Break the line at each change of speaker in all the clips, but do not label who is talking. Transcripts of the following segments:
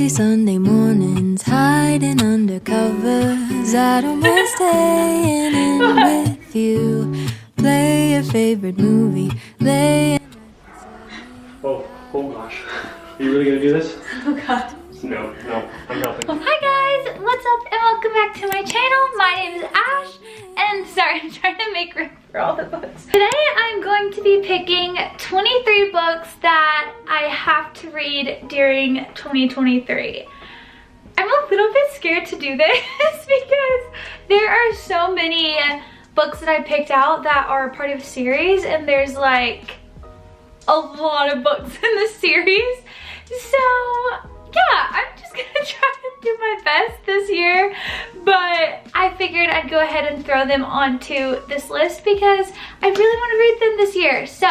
lazy Sunday mornings, hiding under covers. I don't mind staying in with you. Play your favorite movie.
Oh gosh. Are you really gonna do this?
Oh god.
No, I'm helping.
Hi guys, what's up and welcome back to my channel. My name is Ash and sorry, I'm trying to make room for all the books. Today I'm going to be picking 23 books that I have to read during 2023. I'm a little bit scared to do this because there are so many books that I picked out that are part of a series, and there's like a lot of books in the series. So yeah, I'm just gonna try to do my best this year, but I figured I'd go ahead and throw them onto this list because I really want to read them this year. So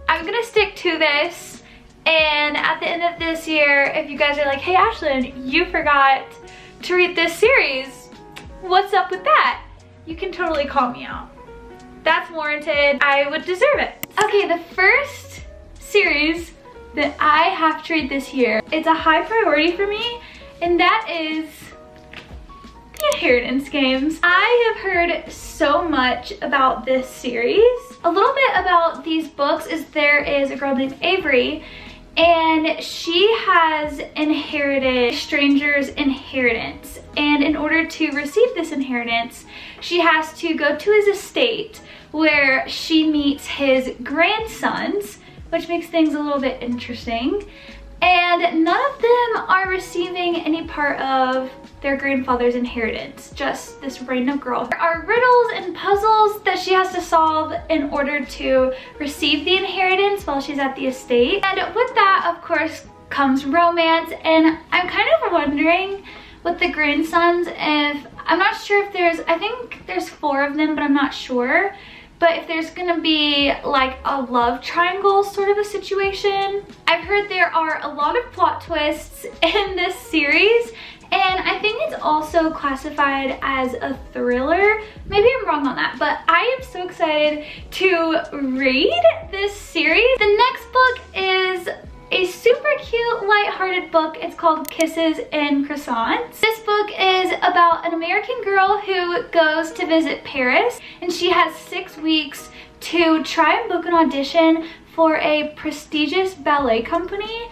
I'm gonna stick to this, and at the end of this year, if you guys are like, hey Ashlyn, you forgot to read this series, what's up with that? You can totally call me out. That's warranted. I would deserve it. Okay, the first series that I have to read this year, it's a high priority for me, and that is the Inheritance Games. I have heard so much about this series. A little bit about these books is there is a girl named Avery, and she has inherited a stranger's inheritance. And in order to receive this inheritance, she has to go to his estate where she meets his grandsons, which makes things a little bit interesting. And none of them are receiving any part of their grandfather's inheritance, just this random girl. There are riddles and puzzles that she has to solve in order to receive the inheritance while she's at the estate. And with that, of course, comes romance. And I'm kind of wondering with the grandsons, if, I'm not sure if there's, I think there's 4 of them, but I'm not sure. But if there's gonna be like a love triangle sort of a situation. I've heard there are a lot of plot twists in this series, and I think it's also classified as a thriller. Maybe I'm wrong on that, but I am so excited to read this series. The next book is a super cute, lighthearted book. It's called Kisses and Croissants. This book is about an American girl who goes to visit Paris, and she has 6 weeks to try and book an audition for a prestigious ballet company.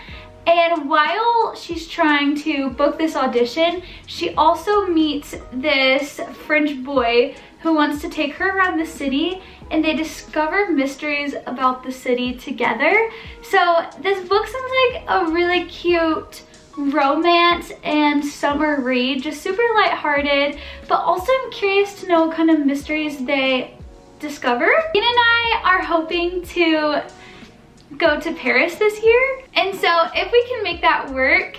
And while she's trying to book this audition, she also meets this French boy who wants to take her around the city, and they discover mysteries about the city together. So this book sounds like a really cute romance and summer read, just super lighthearted, but also I'm curious to know what kind of mysteries they discover. Ian and I are hoping to go to Paris this year, and so if we can make that work,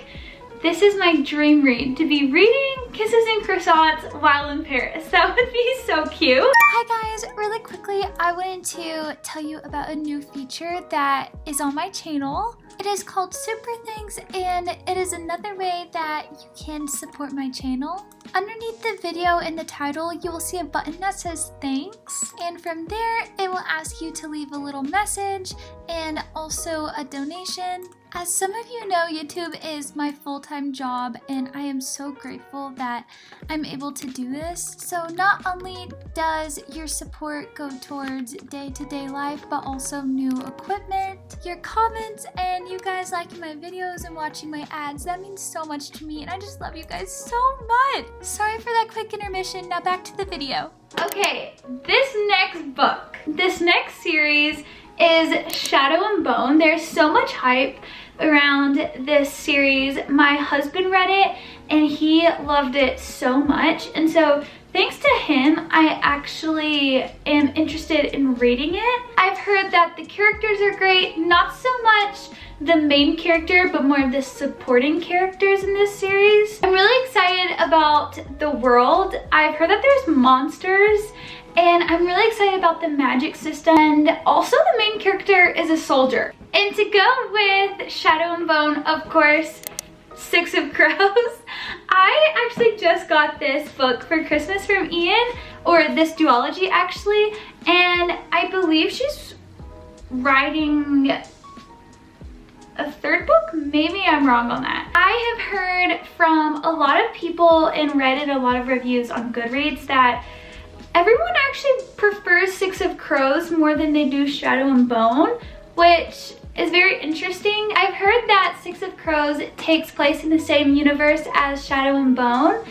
this is my dream read, to be reading Kisses and Croissants while in Paris. That would be so cute.
Hi guys, really quickly, I wanted to tell you about a new feature that is on my channel. It is called Super Thanks, and it is another way that you can support my channel. Underneath the video in the title, you will see a button that says thanks, and from there it will ask you to leave a little message and also a donation. As some of you know, YouTube is my full-time job, and I am so grateful that I'm able to do this. So not only does your support go towards day-to-day life, but also new equipment, your comments, and you guys liking my videos and watching my ads. That means so much to me, and I just love you guys so much. Sorry for that quick intermission. Now back to the video.
Okay, this next series is Shadow and Bone. There's so much hype around this series. My husband read it and he loved it so much, and so thanks to him, I actually am interested in reading it. I've heard that the characters are great, not so much the main character, but more of the supporting characters in this series. I'm really excited about the world. I've heard that there's monsters, and I'm really excited about the magic system, and also the main character is a soldier. And to go with Shadow and Bone, of course, 6 of Crows. I actually just got this book for Christmas from Ian, or this duology actually, and I believe she's writing a third book. Maybe I'm wrong on that. I have heard from a lot of people and read in a lot of reviews on Goodreads that everyone actually prefers Six of Crows more than they do Shadow and Bone, which is very interesting. I've heard that Six of Crows takes place in the same universe as Shadow and Bone,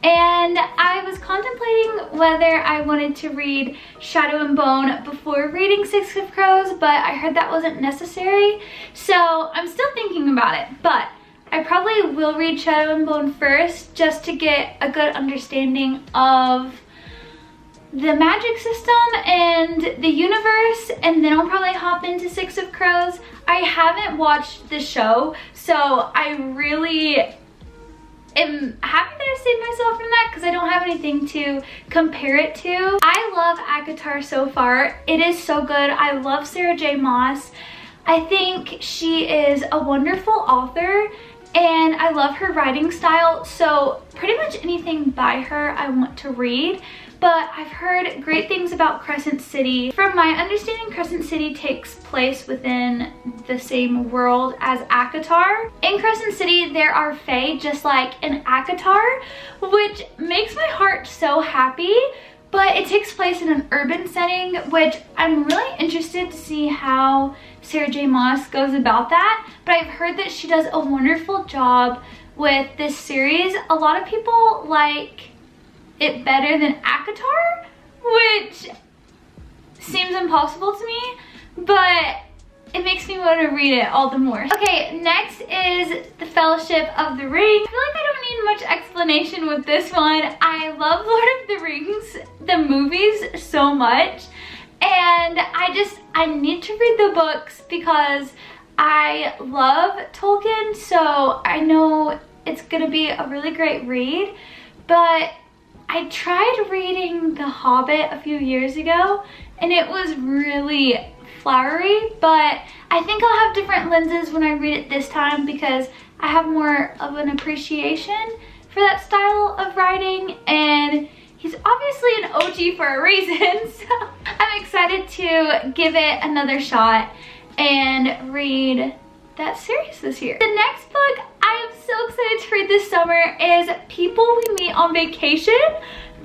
and I was contemplating whether I wanted to read Shadow and Bone before reading Six of Crows, but I heard that wasn't necessary, so I'm still thinking about it. But I probably will read Shadow and Bone first just to get a good understanding of the magic system and the universe, and then I'll probably hop into Six of Crows. I haven't watched the show, so I really am happy that I saved myself from that because I don't have anything to compare it to. I love ACOTAR so far. It is so good. I love Sarah J. Maas. I think she is a wonderful author and I love her writing style, so pretty much anything by her I want to read. But I've heard great things about Crescent City. From my understanding, Crescent City takes place within the same world as ACOTAR. In Crescent City, there are fae just like in ACOTAR, which makes my heart so happy. But it takes place in an urban setting, which I'm really interested to see how Sarah J. Maas goes about that. But I've heard that she does a wonderful job with this series. A lot of people like it better than ACOTAR, which seems impossible to me, but it makes me want to read it all the more. Okay, next is The Fellowship of the Ring. I feel like I don't need much explanation with this one. I love Lord of the Rings, the movies, so much, and I need to read the books because I love Tolkien, so I know it's gonna be a really great read. But I tried reading The Hobbit a few years ago and it was really flowery, but I think I'll have different lenses when I read it this time because I have more of an appreciation for that style of writing, and he's obviously an OG for a reason, so I'm excited to give it another shot and read that series this year. The next book I am so excited to read this summer is People We Meet on Vacation.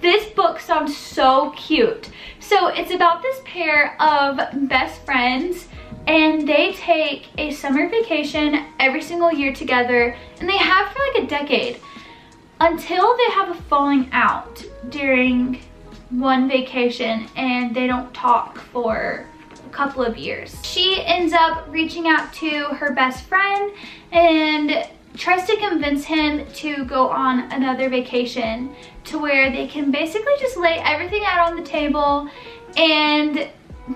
This book sounds so cute. So it's about this pair of best friends and they take a summer vacation every single year together, and they have for like a decade until they have a falling out during one vacation and they don't talk for couple of years. She ends up reaching out to her best friend and tries to convince him to go on another vacation to where they can basically just lay everything out on the table and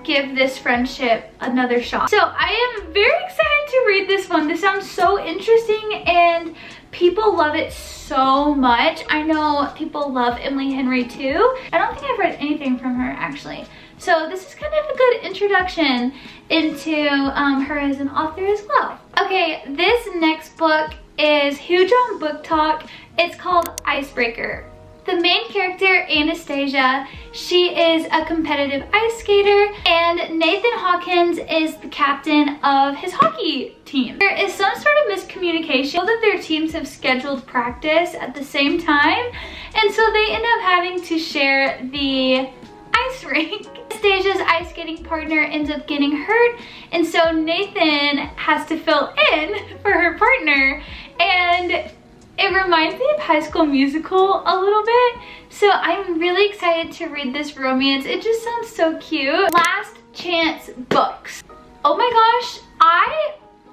give this friendship another shot. So I am very excited to read this one. This sounds so interesting and people love it so much. I know people love Emily Henry too. I don't think I've read anything from her actually. So this is kind of a good introduction into her as an author as well. Okay, this next book is huge on BookTok. It's called Icebreaker. The main character, Anastasia, she is a competitive ice skater, and Nathan Hawkins is the captain of his hockey team. There is some sort of miscommunication that their teams have scheduled practice at the same time, and so they end up having to share the ice rink. Anastasia's ice skating partner ends up getting hurt, and so Nathan has to fill in for her partner, and it reminds me of High School Musical a little bit, so I'm really excited to read this romance. It just sounds so cute. Last Chance Books. Oh my gosh,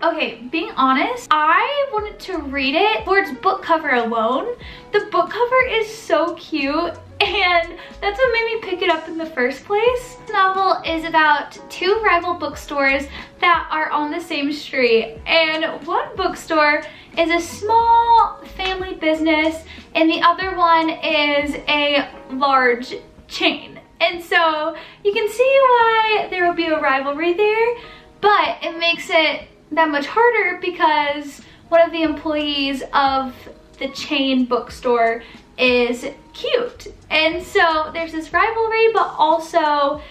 okay, being honest, I wanted to read it for its book cover alone. The book cover is so cute, and that's what made me pick it up in the first place. This novel is about two rival bookstores that are on the same street, and one bookstore is a small family business and the other one is a large chain. And so you can see why there will be a rivalry there, but it makes it that much harder because one of the employees of the chain bookstore is cute. And so there's this rivalry, but also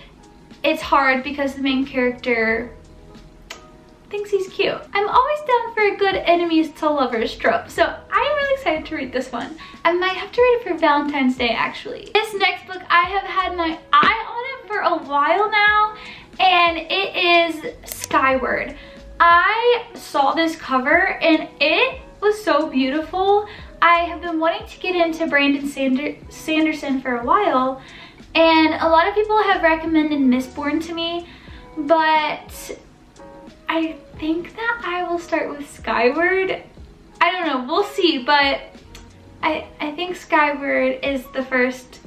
it's hard because the main character thinks he's cute. I'm always down for a good enemies to lovers trope, so I am really excited to read this one. I might have to read it for Valentine's Day, actually. This next book, I have had my eye on it for a while now, and it is Skyward. I saw this cover and it was so beautiful. I have been wanting to get into Brandon Sanderson for a while, and a lot of people have recommended Mistborn to me, but I think that I will start with Skyward. I don't know, we'll see, but I think Skyward is the first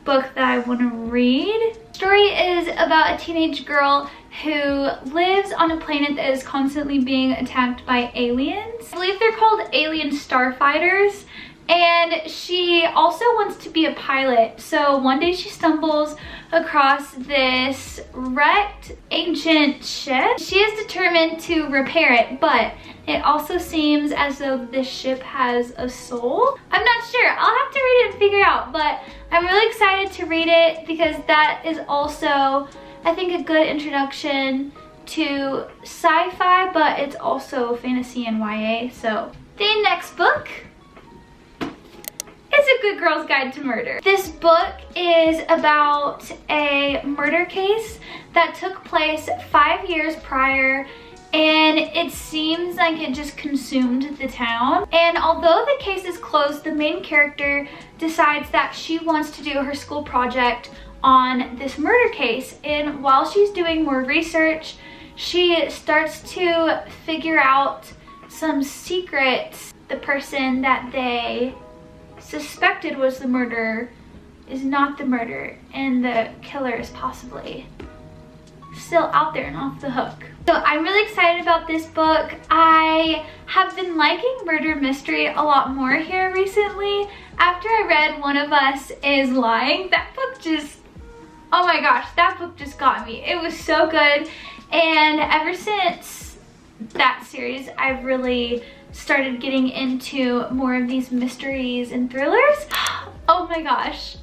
book that I want to read. The story is about a teenage girl who lives on a planet that is constantly being attacked by aliens. I believe they're called alien starfighters, and she also wants to be a pilot. So one day she stumbles across this wrecked ancient ship. She is determined to repair it, but it also seems as though this ship has a soul. I'm not sure, I'll have to read it and figure out, but I'm really excited to read it because that is also, I think, a good introduction to sci-fi, but it's also fantasy and YA. So the next book is A Good Girl's Guide to Murder. This book is about a murder case that took place 5 years prior, and it seems like it just consumed the town. And although the case is closed, the main character decides that she wants to do her school project on this murder case. And while she's doing more research, she starts to figure out some secrets. The person that they suspected was the murderer is not the murderer, and the killer is possibly still out there and off the hook. So I'm really excited about this book. I have been liking murder mystery a lot more here recently. After I read One of Us Is Lying, that book just, oh my gosh, that book just got me. It was so good, and ever since that series, I've really started getting into more of these mysteries and thrillers. Oh my gosh,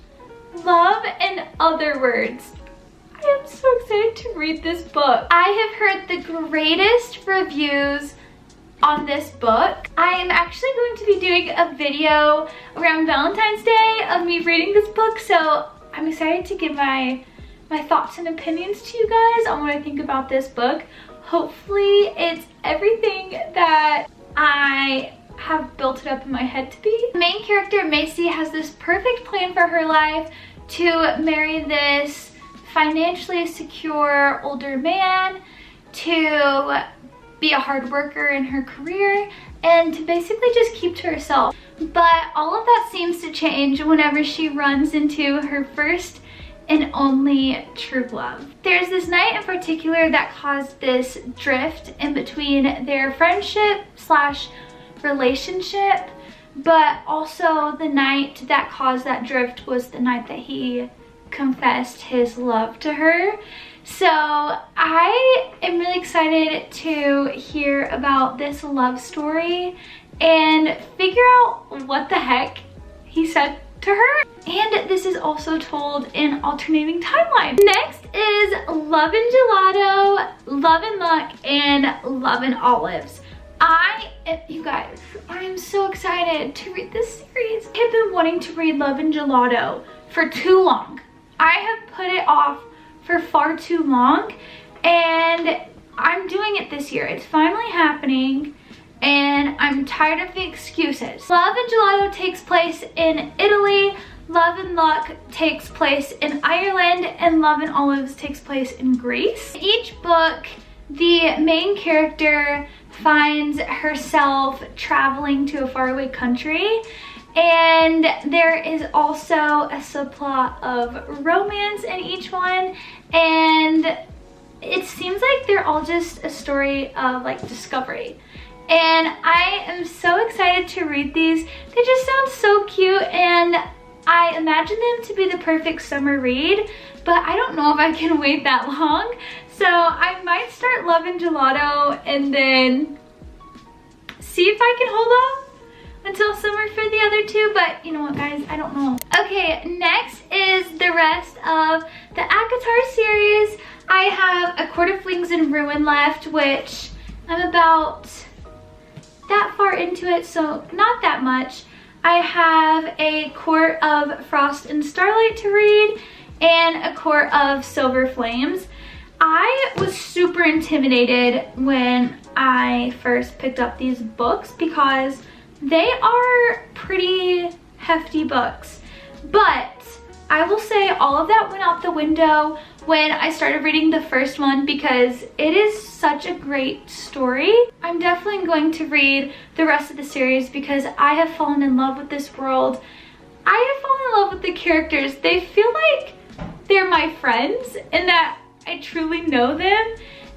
Love and Other Words. I am so excited to read this book. I have heard the greatest reviews on this book. I am actually going to be doing a video around Valentine's Day of me reading this book, so I'm excited to give my thoughts and opinions to you guys on what I think about this book. Hopefully it's everything that I have built it up in my head to be. The main character, Macy, has this perfect plan for her life to marry this financially secure older man, to be a hard worker in her career, and to basically just keep to herself. But all of that seems to change whenever she runs into her first and only true love. There's this night in particular that caused this drift in between their friendship slash relationship, but also the night that caused that drift was the night that he confessed his love to her. So I am really excited to hear about this love story and figure out what the heck he said to her. And this is also told in alternating timeline. Next is Love and Gelato, Love and Luck, and Love and Olives. You guys, I'm so excited to read this series. I have been wanting to read Love and Gelato for too long. I have put it off for far too long, and I'm doing it this year. It's finally happening, and I'm tired of the excuses. Love and Gelato takes place in Italy, Love and Luck takes place in Ireland, and Love and Olives takes place in Greece. In each book, the main character finds herself traveling to a faraway country, and there is also a subplot of romance in each one, and it seems like they're all just a story of like discovery. And I am so excited to read these. They just sound so cute, and I imagine them to be the perfect summer read, but I don't know if I can wait that long. So I might start Love and Gelato and then see if I can hold off until summer for the other two, but you know what, guys, I don't know. Okay, next is the rest of the ACOTAR series. I have A Court of Flings and Ruin left, which I'm about that far into it, so not that much. I have a quart of Frost and Starlight to read and a quart of Silver Flames. I was super intimidated when I first picked up these books because they are pretty hefty books, but I will say all of that went out the window when I started reading the first one because it is such a great story. I'm definitely going to read the rest of the series because I have fallen in love with this world. I have fallen in love with the characters. They feel like they're my friends and that I truly know them,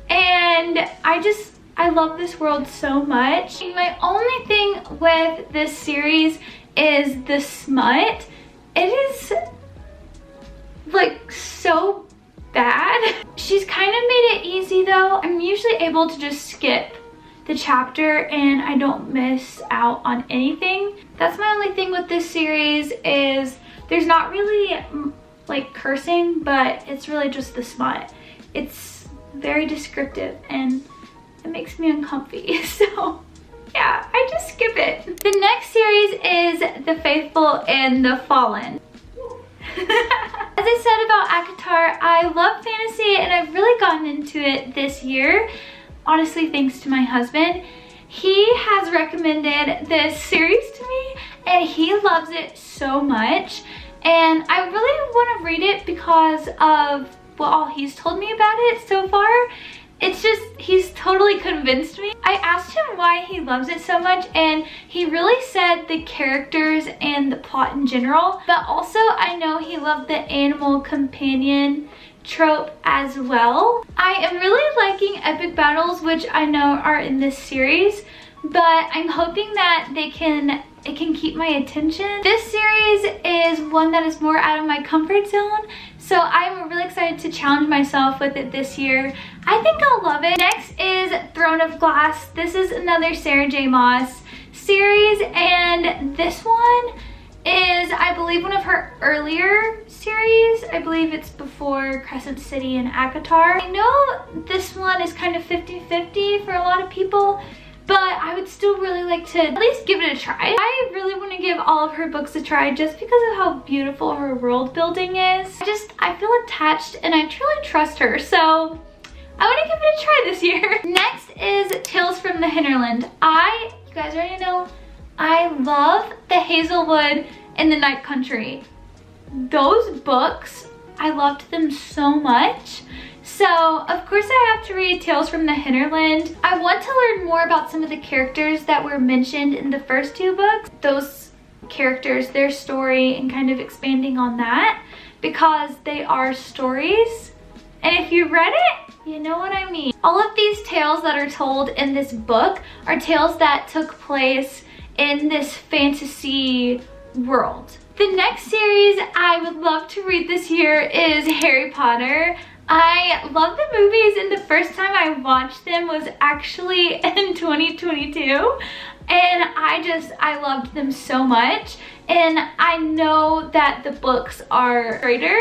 and I love this world so much. My only thing with this series is the smut. It is like so bad. She's kind of made it easy though. I'm usually able to just skip the chapter and I don't miss out on anything. That's my only thing with this series is there's not really like cursing, but it's really just the smut. It's very descriptive and it makes me uncomfy. So yeah, I just skip it. The next series is The Faithful and the Fallen. As I said about ACOTAR, I love fantasy and I've really gotten into it this year. Honestly, thanks to my husband. He has recommended this series to me and he loves it so much. And I really want to read it because of what all he's told me about it so far. It's just, he's totally convinced me. I asked him why he loves it so much and he really said the characters and the plot in general, but also I know he loved the animal companion trope as well. I am really liking epic battles, which I know are in this series, but I'm hoping that it can keep my attention. This series is one that is more out of my comfort zone, so I'm really excited to challenge myself with it this year. I think I'll love it. Next is Throne of Glass. This is another Sarah J. Maas series, and this one is, I believe, one of her earlier series. I believe it's before Crescent City and ACOTAR. I know this one is kind of 50-50 for a lot of people, but I would still really like to at least give it a try. I really want to give all of her books a try just because of how beautiful her world building is. I feel attached and I truly trust her, so I want to give it a try this year. Next is Tales from the Hinterland. You guys already know, I love the Hazelwood and the Night Country. Those books, I loved them so much. So, of course I have to read Tales from the Hinterland. I want to learn more about some of the characters that were mentioned in the first two books. Those characters, their story, and kind of expanding on that because they are stories. And if you read it, you know what I mean. All of these tales that are told in this book are tales that took place in this fantasy world. The next series I would love to read this year is Harry Potter. I love the movies and the first time I watched them was actually in 2022 and I loved them so much, and I know that the books are greater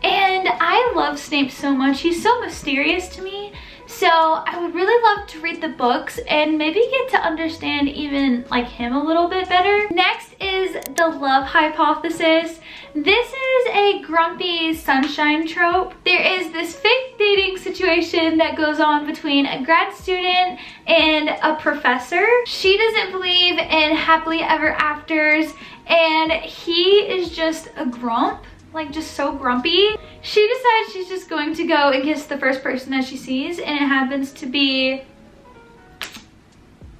and I love Snape so much. He's so mysterious to me, so I would really love to read the books and maybe get to understand even like him a little bit better. Next is The Love Hypothesis. This is a grumpy sunshine trope. There is this fake dating situation that goes on between a grad student and a professor. She doesn't believe in happily ever afters and he is just a grump, like just so grumpy. She decides she's just going to go and kiss the first person that she sees, and it happens to be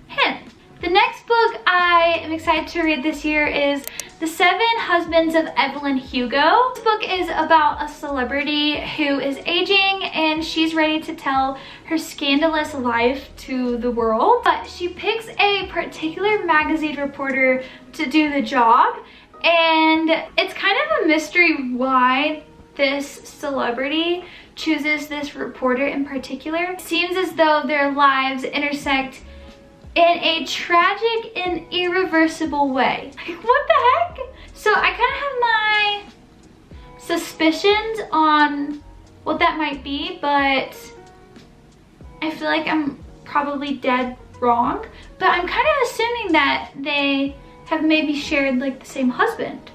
him. The next book I am excited to read this year is The Seven Husbands of Evelyn Hugo. This book is about a celebrity who is aging and she's ready to tell her scandalous life to the world, but she picks a particular magazine reporter to do the job, and it's kind of a mystery why this celebrity chooses this reporter in particular. It seems as though their lives intersect in a tragic and irreversible way. Like, what the heck? So I kind of have my suspicions on what that might be, but I feel like I'm probably dead wrong, but I'm kind of assuming that they have maybe shared like the same husband,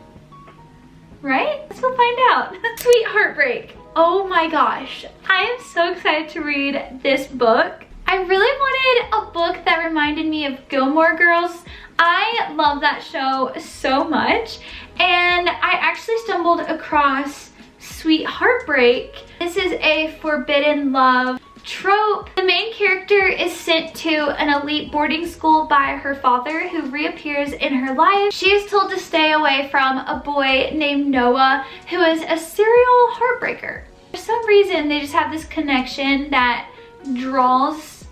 right? Let's go find out. Sweet Heartbreak. Oh my gosh, I am so excited to read this book. I really wanted a book that reminded me of Gilmore Girls. I love that show so much, and I actually stumbled across Sweet Heartbreak. This is a forbidden love trope. The main character is sent to an elite boarding school by her father, who reappears in her life. She is told to stay away from a boy named Noah, who is a serial heartbreaker. For some reason, they just have this connection that draws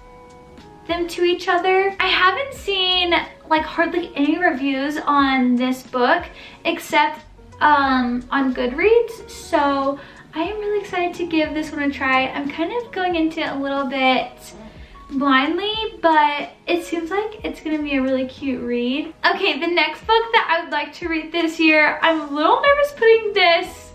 them to each other. I haven't seen like hardly any reviews on this book except on Goodreads, so I am really excited to give this one a try. I'm kind of going into it a little bit blindly, but it seems like it's gonna be a really cute read. Okay, the next book that I would like to read this year, I'm a little nervous putting this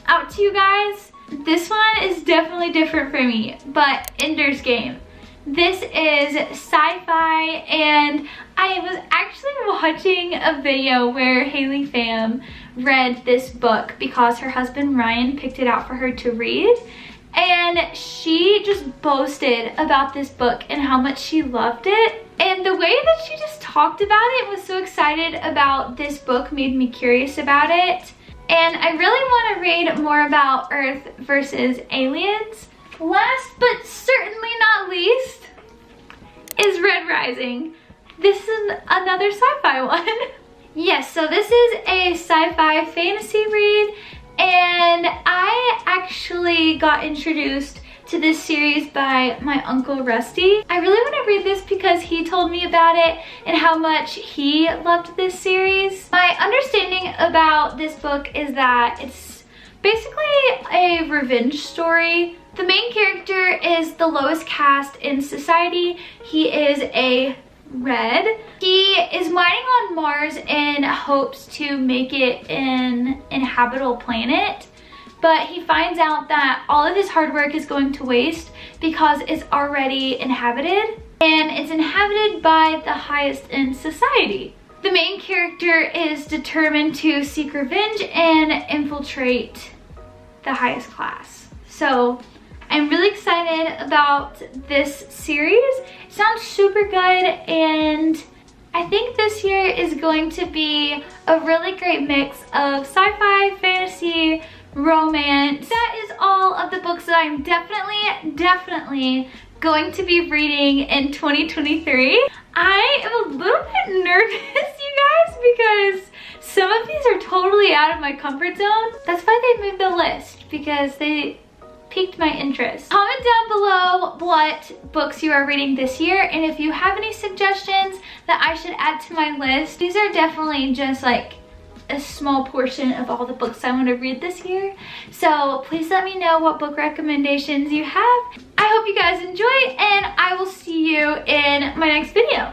out to you guys. This one is definitely different for me, but Ender's Game. This is sci-fi, and I was actually watching a video where Haley Pham read this book because her husband Ryan picked it out for her to read, and she just boasted about this book and how much she loved it. And the way that she just talked about it, was so excited about this book, made me curious about it. And I really want to read more about Earth versus aliens. Last but certainly not least is Red Rising. This is another sci-fi one. Yes, so this is a sci-fi fantasy read, and I actually got introduced to this series by my Uncle Rusty. I really want to read this because he told me about it and how much he loved this series. My understanding about this book is that it's basically a revenge story. The main character is the lowest caste in society. He is a red. He is mining on Mars in hopes to make it an inhabitable planet, but he finds out that all of his hard work is going to waste because it's already inhabited, and it's inhabited by the highest in society. The main character is determined to seek revenge and infiltrate the highest class. So I'm really excited about this series. It sounds super good, and I think this year is going to be a really great mix of sci-fi, fantasy, romance. That is all of the books that I'm definitely going to be reading in 2023. I am a little bit nervous, you guys, because some of these are totally out of my comfort zone. That's why they moved the list, because they piqued my interest. Comment down below what books you are reading this year, and if you have any suggestions that I should add to my list. These are definitely just like a small portion of all the books I want to read this year, so please let me know what book recommendations you have. I hope you guys enjoy, and I will see you in my next video.